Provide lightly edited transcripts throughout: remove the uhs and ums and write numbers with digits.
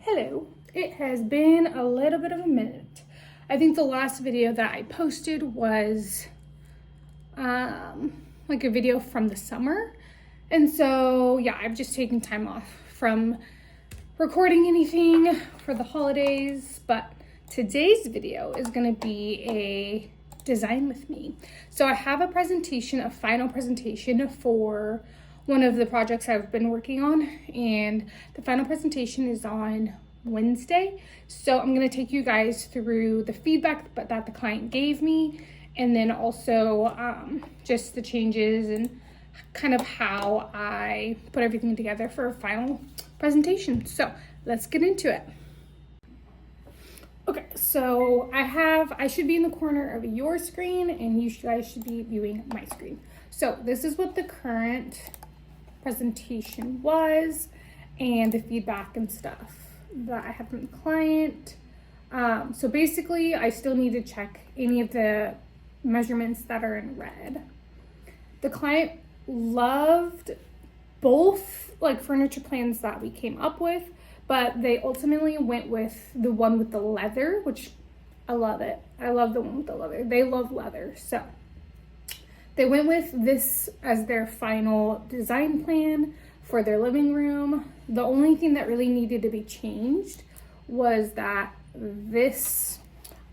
Hello, it has been a little bit of a minute. I think the last video that I posted was like a video from the summer. And so yeah, I've just taken time off from recording anything for the holidays, but today's video is gonna be a design with me. So I have a presentation, a final presentation for one of the projects I've been working on, and the final presentation is on Wednesday. So I'm going to take you guys through the feedback that the client gave me, and then also just the changes and kind of how I put everything together for a final presentation. So let's get into it. Okay, so I should be in the corner of your screen and you guys should be viewing my screen. So this is what the current presentation was and the feedback and stuff that I had from the client. So basically I still need to check any of the measurements that are in red. The client loved both like furniture plans that we came up with, but they ultimately went with the one with the leather, which I love it. I love the one with the leather. They love leather. So they went with this as their final design plan for their living room. The only thing that really needed to be changed was that this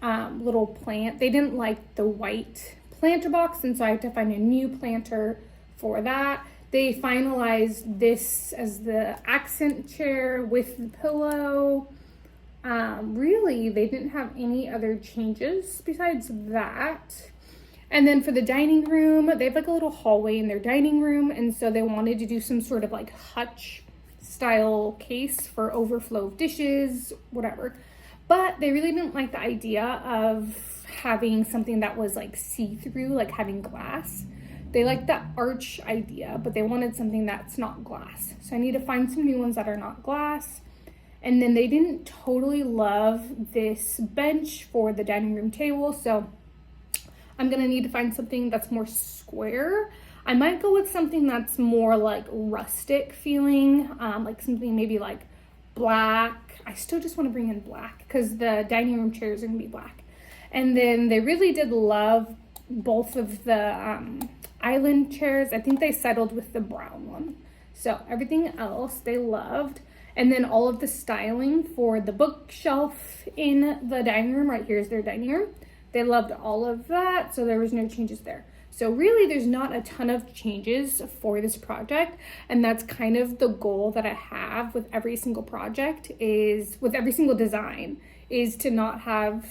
little plant, they didn't like the white planter box, and so I had to find a new planter for that. They finalized this as the accent chair with the pillow. Really, they didn't have any other changes besides that. And then for the dining room, they have like a little hallway in their dining room, and so they wanted to do some sort of like hutch style case for overflow of dishes, whatever. But they really didn't like the idea of having something that was like see-through, like having glass. They liked the arch idea, but they wanted something that's not glass. So I need to find some new ones that are not glass. And then they didn't totally love this bench for the dining room table, so I'm gonna need to find something that's more square. I might go with something that's more like rustic feeling, like something maybe like black. I still just want to bring in black because the dining room chairs are gonna be black. And then they really did love both of the island chairs. I think they settled with the brown one. So everything else they loved. And then all of the styling for the bookshelf in the dining room, right here is their dining room. They loved all of that, so there was no changes there. So really, there's not a ton of changes for this project, and that's kind of the goal that I have with every single project, is with every single design, is to not have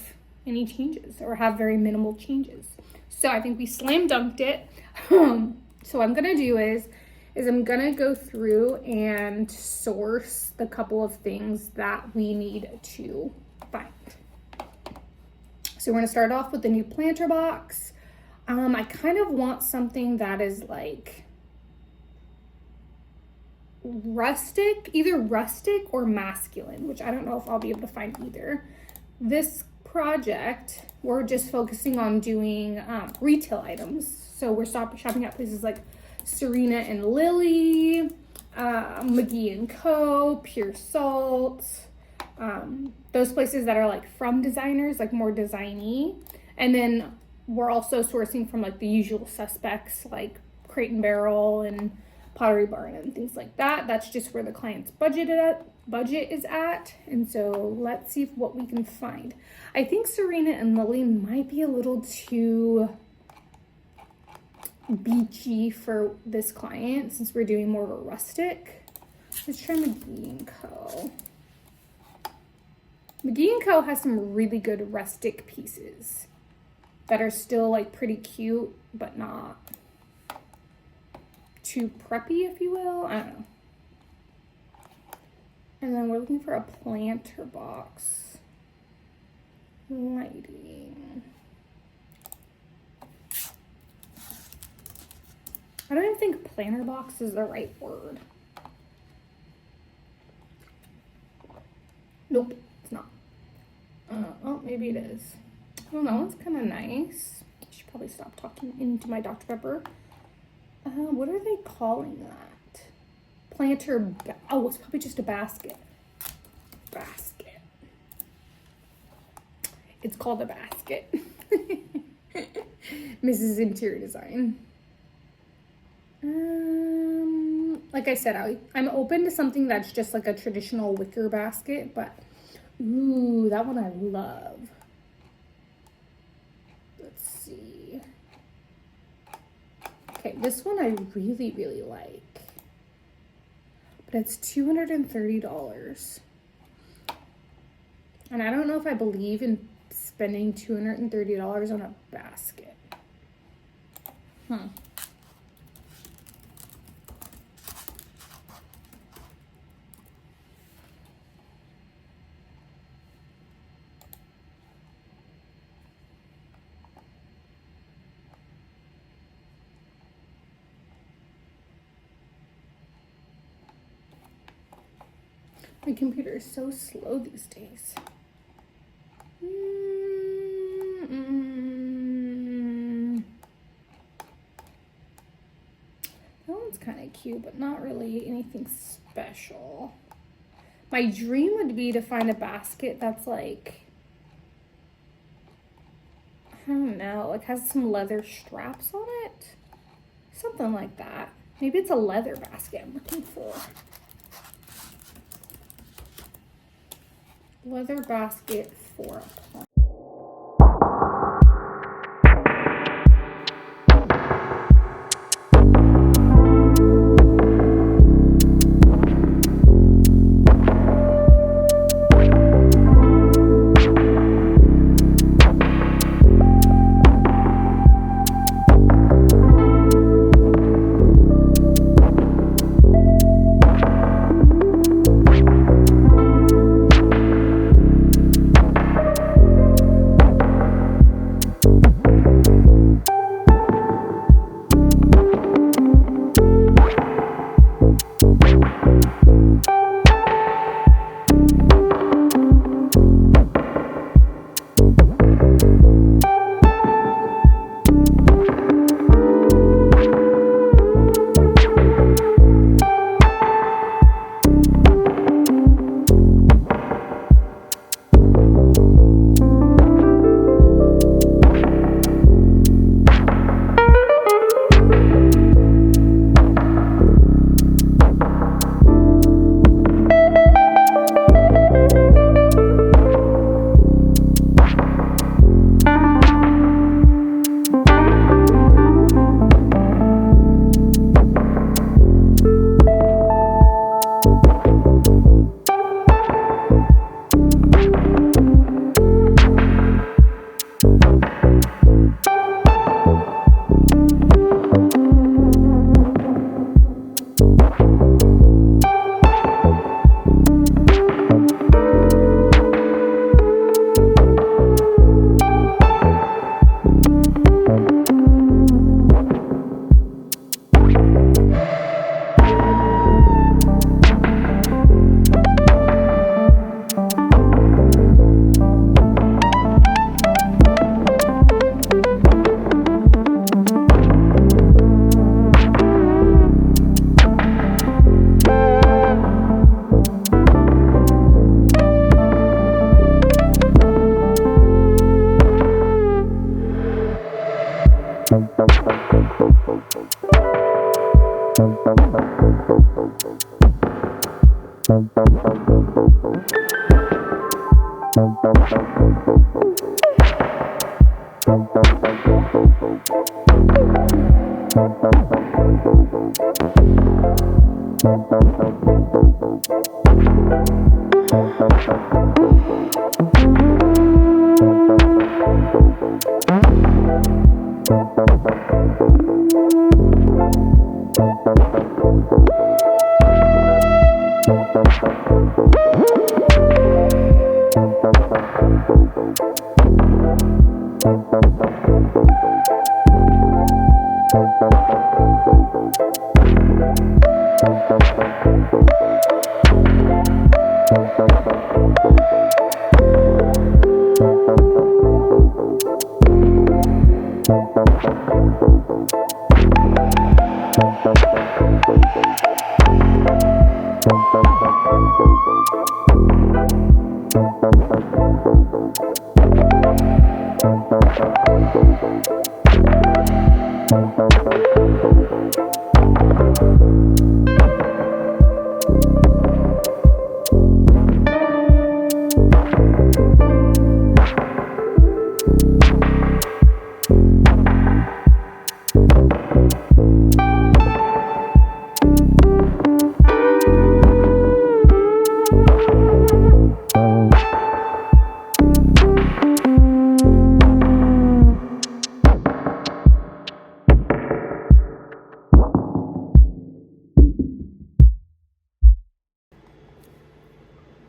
any changes or have very minimal changes. So I think we slam dunked it. So what I'm gonna do is I'm gonna go through and source the couple of things that we need to find. So we're gonna start off with the new planter box. I kind of want something that is like rustic, either rustic or masculine, which I don't know if I'll be able to find either. This project, we're just focusing on doing retail items. So we're shopping at places like Serena and Lily, McGee & Co., Pure Salt, those places that are like from designers, like more designy. And then we're also sourcing from like the usual suspects like Crate and Barrel and Pottery Barn and things like that. That's just where the client's budget is at. And so let's see what we can find. I think Serena and Lily might be a little too beachy for this client since we're doing more of a rustic. Let's try McGee & Co. McGee & Co. has some really good rustic pieces that are still like pretty cute, but not too preppy, if you will. I don't know. And then we're looking for a planter box. Lighting. I don't even think planter box is the right word. Nope, it's not. Oh, maybe it is. Well, that one's kind of nice. I should probably stop talking into my Dr. Pepper. What are they calling that? Planter, oh, it's probably just a basket. basket. It's called a basket. Mrs. Interior Design. Like I said, I'm open to something that's just like a traditional wicker basket, but ooh, that one I love. Let's see. Okay, this one I really, really like, but it's $230. And I don't know if I believe in spending $230 on a basket. My computer is so slow these days. That one's kind of cute, but not really anything special. My dream would be to find a basket that's like, I don't know, like has some leather straps on it. Something like that. Maybe it's a leather basket I'm looking for. Leather basket for a plant.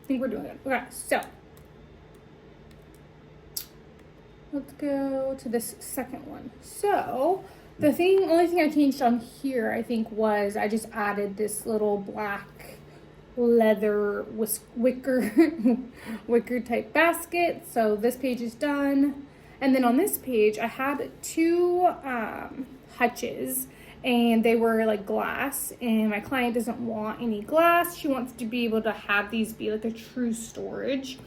I think we're doing it. Okay, so let's go to this second one. So the only thing I changed on here, I think, was I just added this little black leather wicker wicker type basket. So this page is done. And then on this page, I had two hutches, and they were like glass, and my client doesn't want any glass. She wants to be able to have these be like a true storage,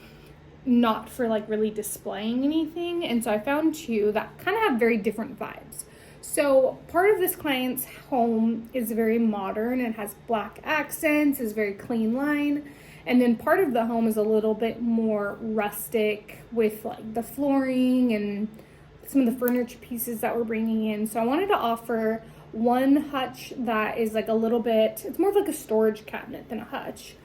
not for like really displaying anything. And so I found two that kind of have very different vibes. So part of this client's home is very modern and has black accents, is very clean line. And then part of the home is a little bit more rustic with like the flooring and some of the furniture pieces that we're bringing in. So I wanted to offer one hutch that is like a little bit, it's more of like a storage cabinet than a hutch.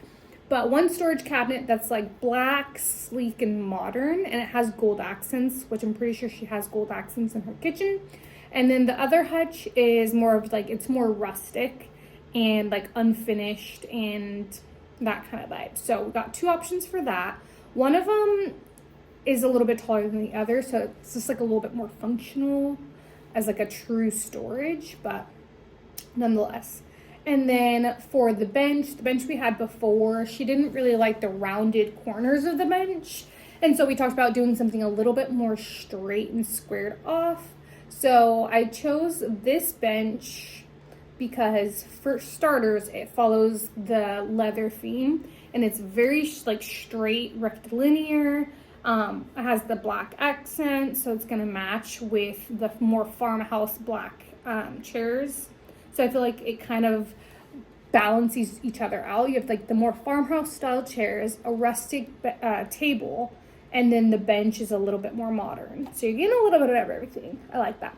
But one storage cabinet that's like black, sleek, and modern, and it has gold accents, which I'm pretty sure she has gold accents in her kitchen. And then the other hutch is more of like, it's more rustic and like unfinished and that kind of vibe. So we got two options for that. One of them is a little bit taller than the other, so it's just like a little bit more functional as like a true storage, but nonetheless. And then for the bench we had before, she didn't really like the rounded corners of the bench. And so we talked about doing something a little bit more straight and squared off. So I chose this bench because, for starters, it follows the leather theme, and it's very like straight, rectilinear. It has the black accent, so it's gonna match with the more farmhouse black chairs. So I feel like it kind of balances each other out. You have like the more farmhouse style chairs, a rustic table, and then the bench is a little bit more modern. So you're getting a little bit of everything. I like that.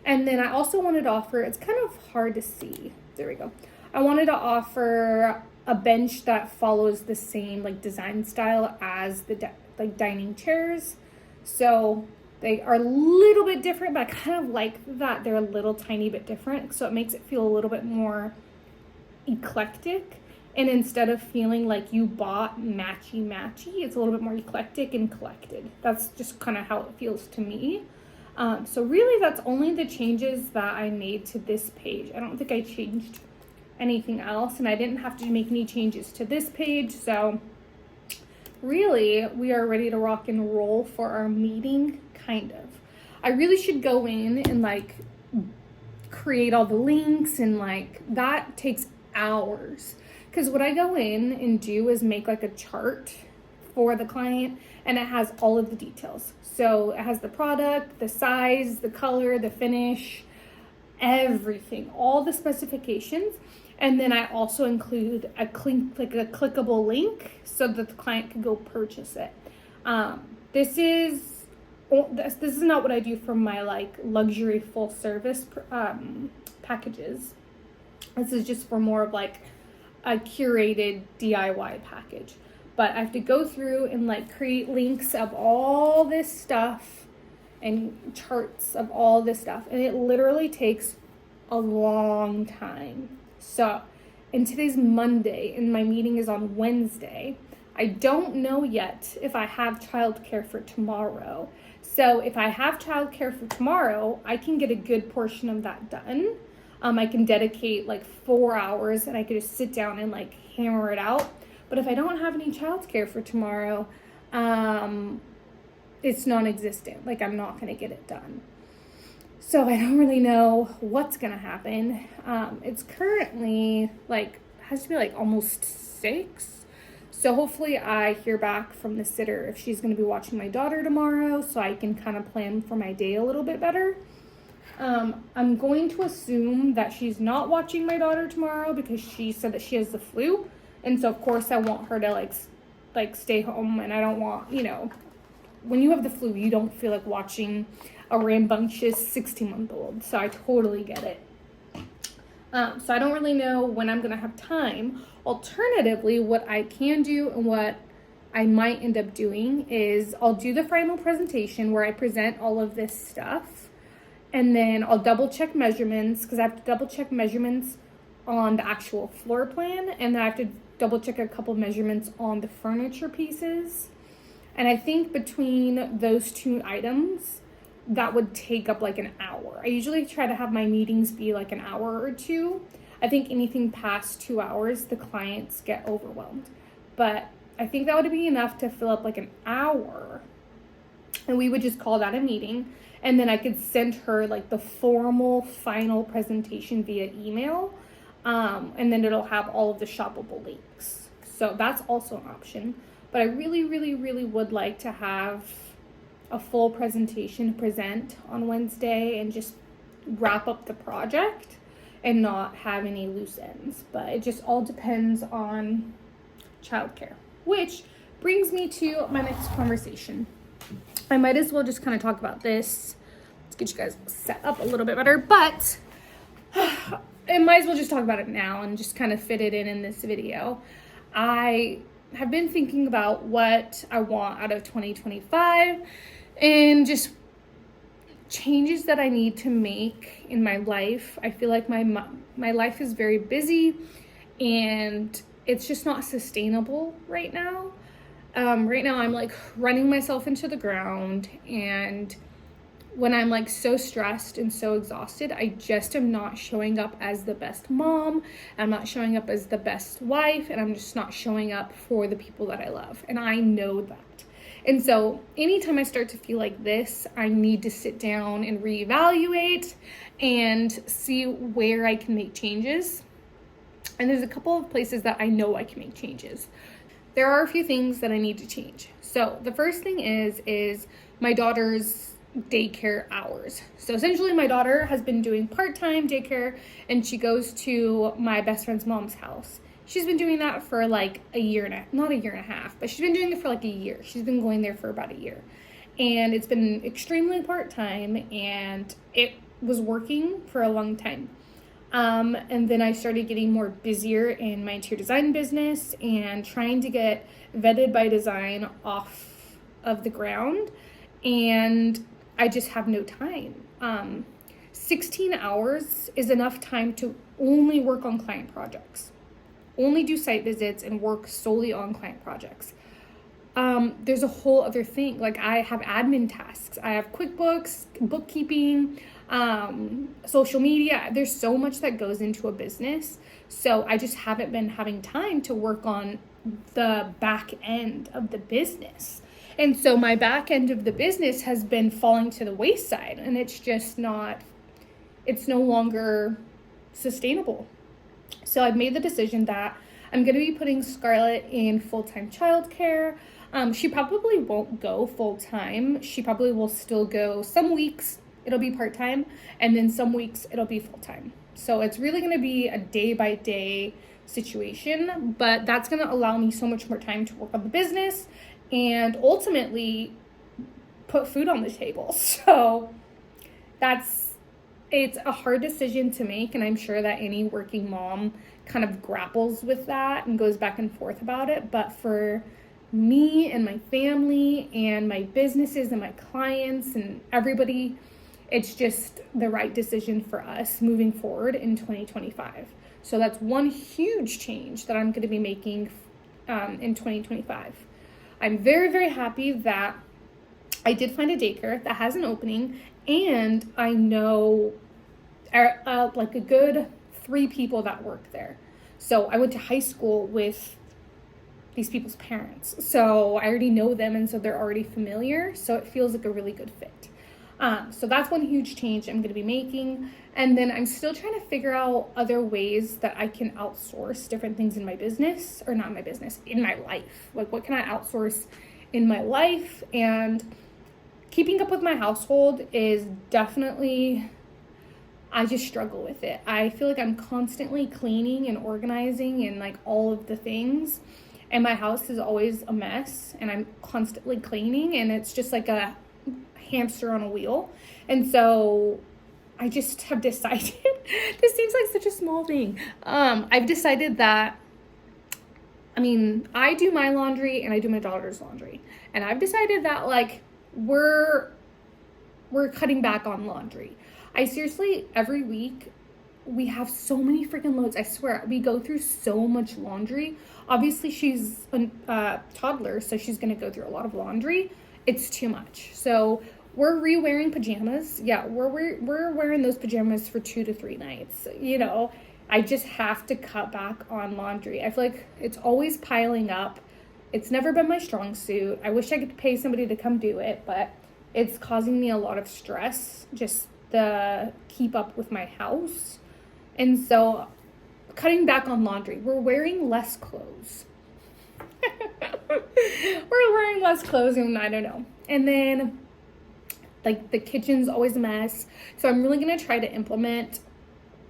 And then I also wanted to offer, it's kind of hard to see. There we go. I wanted to offer a bench that follows the same like design style as the like dining chairs. So they are a little bit different, but I kind of like that they're a little tiny bit different. So it makes it feel a little bit more eclectic. And instead of feeling like you bought matchy, it's a little bit more eclectic and collected. That's just kind of how it feels to me. So really that's only the changes that I made to this page. I don't think I changed anything else, and I didn't have to make any changes to this page. So really we are ready to rock and roll for our meeting, kind of. I really should go in and like create all the links, and like that takes hours. Because what I go in and do is make like a chart for the client, and it has all of the details. So it has the product, the size, the color, the finish, everything, all the specifications. And then I also include a clickable link so that the client can go purchase it. This is not what I do for my like luxury full service packages. This is just for more of like a curated DIY package. But I have to go through and like create links of all this stuff and charts of all this stuff, and it literally takes a long time. So, and today's Monday and my meeting is on Wednesday. I don't know yet if I have childcare for tomorrow. So if I have childcare for tomorrow, I can get a good portion of that done. I can dedicate like 4 hours, and I could just sit down and like hammer it out. But if I don't have any childcare for tomorrow, it's non-existent. Like I'm not gonna get it done. So I don't really know what's gonna happen. It's currently like, has to be like almost 6. So hopefully I hear back from the sitter if she's going to be watching my daughter tomorrow, so I can kind of plan for my day a little bit better. I'm going to assume that she's not watching my daughter tomorrow because she said that she has the flu. And so of course I want her to like stay home, and I don't want, when you have the flu, you don't feel like watching a rambunctious 16-month-old. So I totally get it. So I don't really know when I'm going to have time. Alternatively, what I can do and what I might end up doing is I'll do the final presentation where I present all of this stuff. And then I'll double check measurements, because I have to double check measurements on the actual floor plan. And then I have to double check a couple measurements on the furniture pieces. And I think between those two items, that would take up like an hour. I usually try to have my meetings be like an hour or two. I think anything past 2 hours, the clients get overwhelmed. But I think that would be enough to fill up like an hour. And we would just call that a meeting. And then I could send her like the formal final presentation via email. And then it'll have all of the shoppable links. So that's also an option. But I really, really, really would like to have a full presentation to present on Wednesday and just wrap up the project and not have any loose ends. But it just all depends on childcare, which brings me to my next conversation. I might as well just kind of talk about this. Let's get you guys set up a little bit better, but I might as well just talk about it now and just kind of fit it in this video. I have been thinking about what I want out of 2025 and just changes that I need to make in my life. I feel like my life is very busy and it's just not sustainable right now. Right now I'm like running myself into the ground, and when I'm like so stressed and so exhausted, I just am not showing up as the best mom. I'm not showing up as the best wife, and I'm just not showing up for the people that I love. And I know that. And so anytime I start to feel like this, I need to sit down and reevaluate and see where I can make changes. And there's a couple of places that I know I can make changes. There are a few things that I need to change. So the first thing is my daughter's daycare hours. So essentially my daughter has been doing part-time daycare, and she goes to my best friend's mom's house. She's been doing that for like a year and not a year and a half, but she's been doing it for like a year. She's been going there for about a year, and it's been extremely part-time, and it was working for a long time. And then I started getting more busier in my interior design business and trying to get Vetted by Design off of the ground. And I just have no time. 16 hours is enough time to only work on client projects, only do site visits and work solely on client projects. There's a whole other thing. Like I have admin tasks. I have QuickBooks, bookkeeping, social media. There's so much that goes into a business. So I just haven't been having time to work on the back end of the business. And so my back end of the business has been falling to the wayside, and it's no longer sustainable. So I've made the decision that I'm going to be putting Scarlett in full-time childcare. She probably won't go full-time. She probably will still go some weeks. It'll be part-time, and then some weeks it'll be full-time. So it's really going to be a day-by-day situation, but that's going to allow me so much more time to work on the business and ultimately put food on the table. So it's a hard decision to make, and I'm sure that any working mom kind of grapples with that and goes back and forth about it. But for me and my family and my businesses and my clients and everybody, it's just the right decision for us moving forward in 2025. So that's one huge change that I'm going to be making in 2025. I'm very, very happy that I did find a daycare that has an opening, and I know like a good 3 people that work there. So I went to high school with these people's parents, so I already know them, and so they're already familiar, so it feels like a really good fit. So that's one huge change I'm going to be making. And then I'm still trying to figure out other ways that I can outsource different things in my business, or not my business, in my life. Like, what can I outsource in my life? And keeping up with my household is definitely, I just struggle with it. I feel like I'm constantly cleaning and organizing and like all of the things. And my house is always a mess and I'm constantly cleaning, and it's just like a hamster on a wheel. And so I just have decided, this seems like such a small thing. I've decided that, I do my laundry and I do my daughter's laundry. And I've decided that like we're cutting back on laundry. I seriously, every week we have so many freaking loads. I swear, we go through so much laundry. Obviously she's a toddler, so she's gonna go through a lot of laundry. It's too much. So we're re-wearing pajamas. Yeah, we're wearing those pajamas for 2 to 3 nights. I just have to cut back on laundry. I feel like it's always piling up. It's never been my strong suit. I wish I could pay somebody to come do it, but it's causing me a lot of stress, just the keep up with my house. And so cutting back on laundry. We're wearing less clothes. We're wearing less clothes, and I don't know. And then like the kitchen's always a mess. So I'm really going to try to implement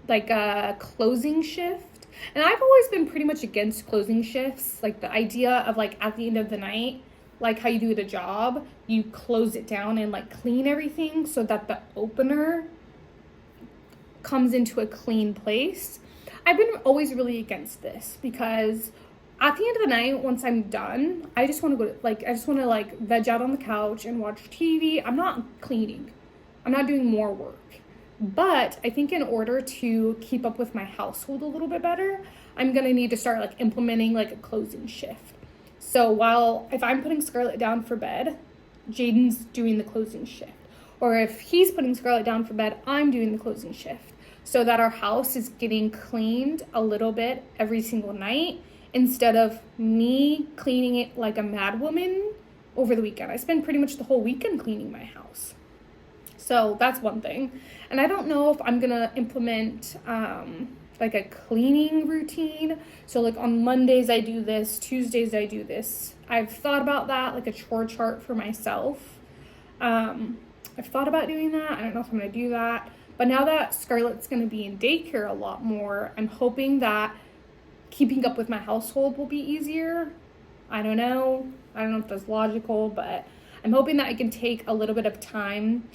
like a closing shift. And I've always been pretty much against closing shifts. Like the idea of like at the end of the night, like how you do at a job, you close it down and like clean everything so that the opener comes into a clean place. I've been always really against this because at the end of the night, once I'm done, I just want to veg out on the couch and watch TV. I'm not cleaning. I'm not doing more work. But I think in order to keep up with my household a little bit better, I'm going to need to start like implementing like a closing shift. So if I'm putting Scarlett down for bed, Jaden's doing the closing shift. Or if he's putting Scarlett down for bed, I'm doing the closing shift. So that our house is getting cleaned a little bit every single night, instead of me cleaning it like a mad woman over the weekend. I spend pretty much the whole weekend cleaning my house. So that's one thing. And I don't know if I'm going to implement like a cleaning routine. So like on Mondays I do this, Tuesdays I do this. I've thought about that, like a chore chart for myself. I've thought about doing that. I don't know if I'm going to do that. But now that Scarlett's going to be in daycare a lot more, I'm hoping that keeping up with my household will be easier. I don't know if that's logical, but I'm hoping that I can take a little bit of time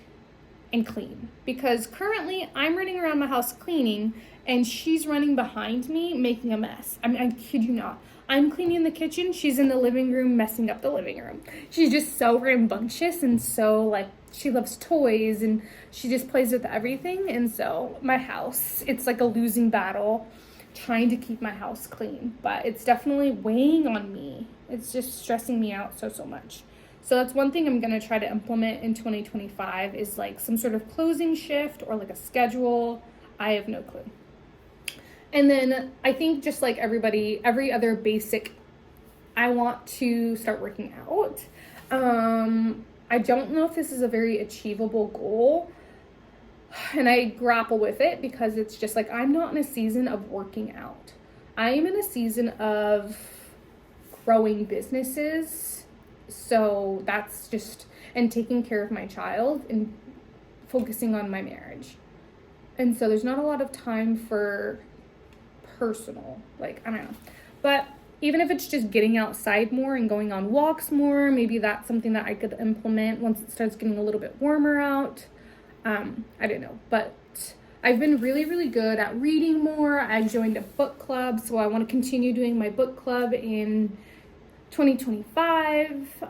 and clean. Because currently I'm running around my house cleaning and she's running behind me making a mess. I kid you not. I'm cleaning the kitchen, she's in the living room messing up the living room. She's just so rambunctious and so like, she loves toys and she just plays with everything. And so my house, it's like a losing battle trying to keep my house clean, but it's definitely weighing on me. It's just stressing me out so much. So that's one thing I'm going to try to implement in 2025 is like some sort of closing shift or like a schedule. I have no clue. And then I think just like everybody, every other basic, I want to start working out. I don't know if this is a very achievable goal, and I grapple with it because it's just like, I'm not in a season of working out. I am in a season of growing businesses. So that's just, and taking care of my child and focusing on my marriage. And so there's not a lot of time for personal, like, I don't know. But even if it's just getting outside more and going on walks more, maybe that's something that I could implement once it starts getting a little bit warmer out. I don't know, but I've been really good at reading more. I joined a book club, so I want to continue doing my book club in 2025.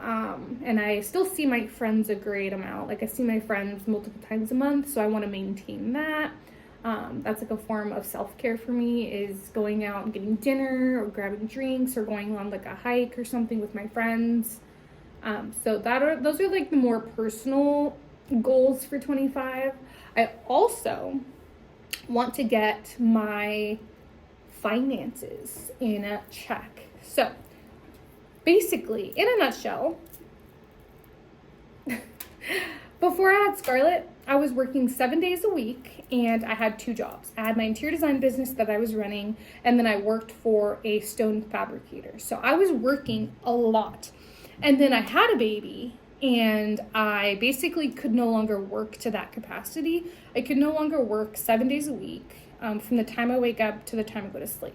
And I still see my friends a great amount. Like I see my friends multiple times a month, so I want to maintain that. That's like a form of self-care for me, is going out and getting dinner or grabbing drinks or going on like a hike or something with my friends. So those are like the more personal goals for 25. I also want to get my finances in a check. So basically, in a nutshell, before I had Scarlett, I was working 7 days a week and I had 2 jobs. I had my interior design business that I was running, and then I worked for a stone fabricator. So I was working a lot. And then I had a baby and I basically could no longer work to that capacity. I could no longer work 7 days a week, from the time I wake up to the time I go to sleep.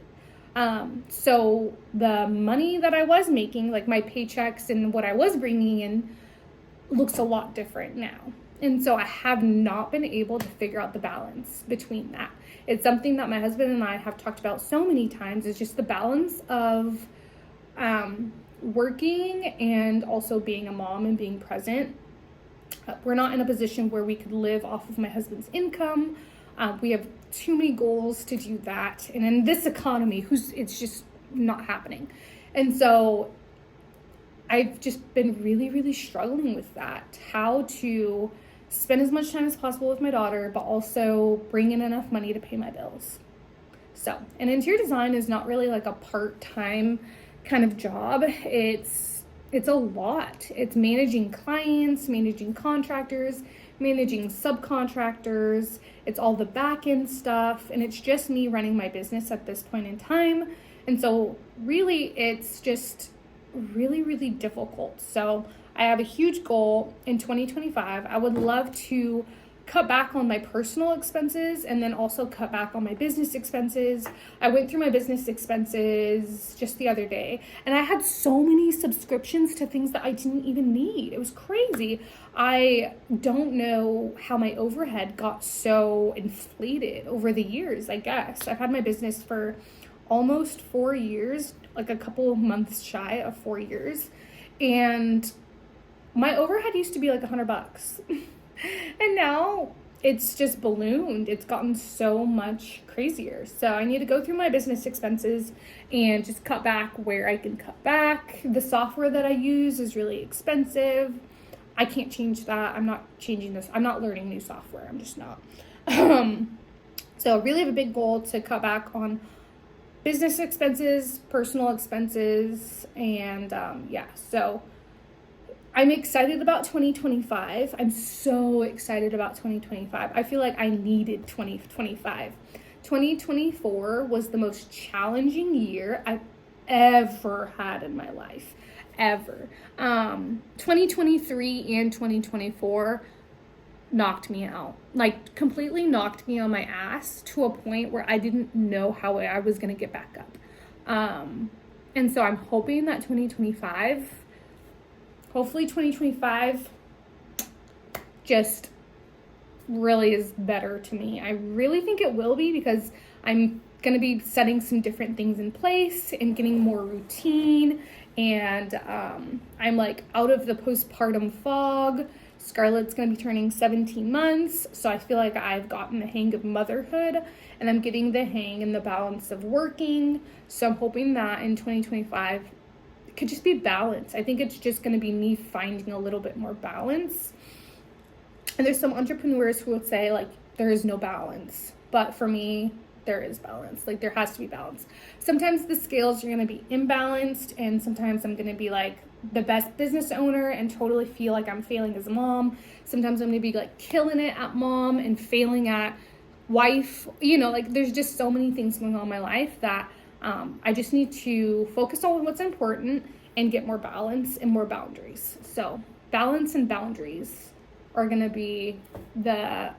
So the money that I was making, like my paychecks and what I was bringing in, looks a lot different now. And so I have not been able to figure out the balance between that. It's something that my husband and I have talked about so many times. It's just the balance of working and also being a mom and being present. We're not in a position where we could live off of my husband's income. We have too many goals to do that. And in this economy, it's just not happening. And so I've just been really, really struggling with that. How to spend as much time as possible with my daughter, but also bring in enough money to pay my bills. So, and interior design is not really like a part-time kind of job. It's a lot. It's managing clients, managing contractors, managing subcontractors. It's all the back end stuff, and it's just me running my business at this point in time. And so really it's just really, really difficult. So I have a huge goal in 2025. I would love to cut back on my personal expenses and then also cut back on my business expenses. I went through my business expenses just the other day, and I had so many subscriptions to things that I didn't even need. It was crazy. I don't know how my overhead got so inflated over the years, I guess. I've had my business for almost 4 years, like a couple of months shy of 4 years. And my overhead used to be like $100. And now it's just ballooned. It's gotten so much crazier. So I need to go through my business expenses and just cut back where I can cut back. The software that I use is really expensive. I can't change that. I'm not changing this. I'm not learning new software. I'm just not. So I really have a big goal to cut back on business expenses, personal expenses, and so I'm excited about 2025. I'm so excited about 2025. I feel like I needed 2025. 2024 was the most challenging year I've ever had in my life, ever. 2023 and 2024 knocked me out, like completely knocked me on my ass to a point where I didn't know how I was going to get back up. And so I'm hoping that hopefully 2025 just really is better to me. I really think it will be, because I'm going to be setting some different things in place and getting more routine. And I'm like out of the postpartum fog. Scarlett's going to be turning 17 months, so I feel like I've gotten the hang of motherhood, and I'm getting the hang and the balance of working. So I'm hoping that in 2025, it could just be balance. I think it's just going to be me finding a little bit more balance. And there's some entrepreneurs who would say, like, there is no balance. But for me, there is balance. Like, there has to be balance. Sometimes the scales are going to be imbalanced, and sometimes I'm going to be like the best business owner and totally feel like I'm failing as a mom. Sometimes I'm going to be like killing it at mom and failing at wife. You know, like there's just so many things going on in my life that I just need to focus on what's important and get more balance and more boundaries. So balance and boundaries are going to be the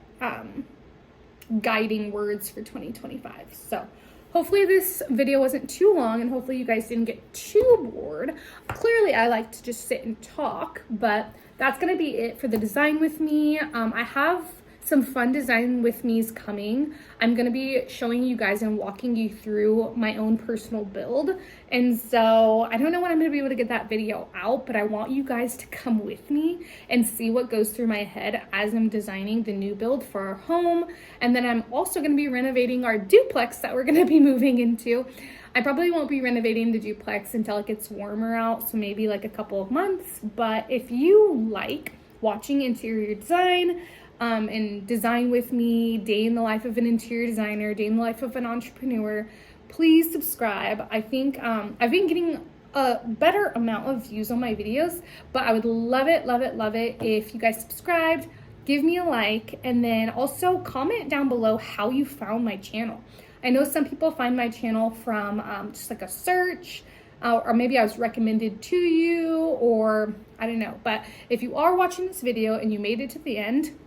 guiding words for 2025. So hopefully this video wasn't too long, and hopefully you guys didn't get too bored. Clearly I like to just sit and talk, but that's going to be it for the design with me. I have some fun design with me's coming. I'm going to be showing you guys and walking you through my own personal build. And so I don't know when I'm going to be able to get that video out, but I want you guys to come with me and see what goes through my head as I'm designing the new build for our home. And then I'm also going to be renovating our duplex that we're going to be moving into. I probably won't be renovating the duplex until it gets warmer out, so maybe like a couple of months. But if you like watching interior design, and design with me, day in the life of an interior designer, day in the life of an entrepreneur, please subscribe. I think I've been getting a better amount of views on my videos. But I would love it, love it, love it if you guys subscribed, give me a like, and then also comment down below how you found my channel. I know some people find my channel from just like a search, or maybe I was recommended to you, or I don't know. But if you are watching this video and you made it to the end,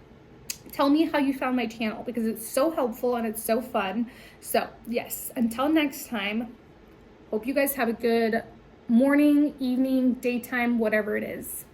tell me how you found my channel, because it's so helpful and it's so fun. So yes, until next time, hope you guys have a good morning, evening, daytime, whatever it is.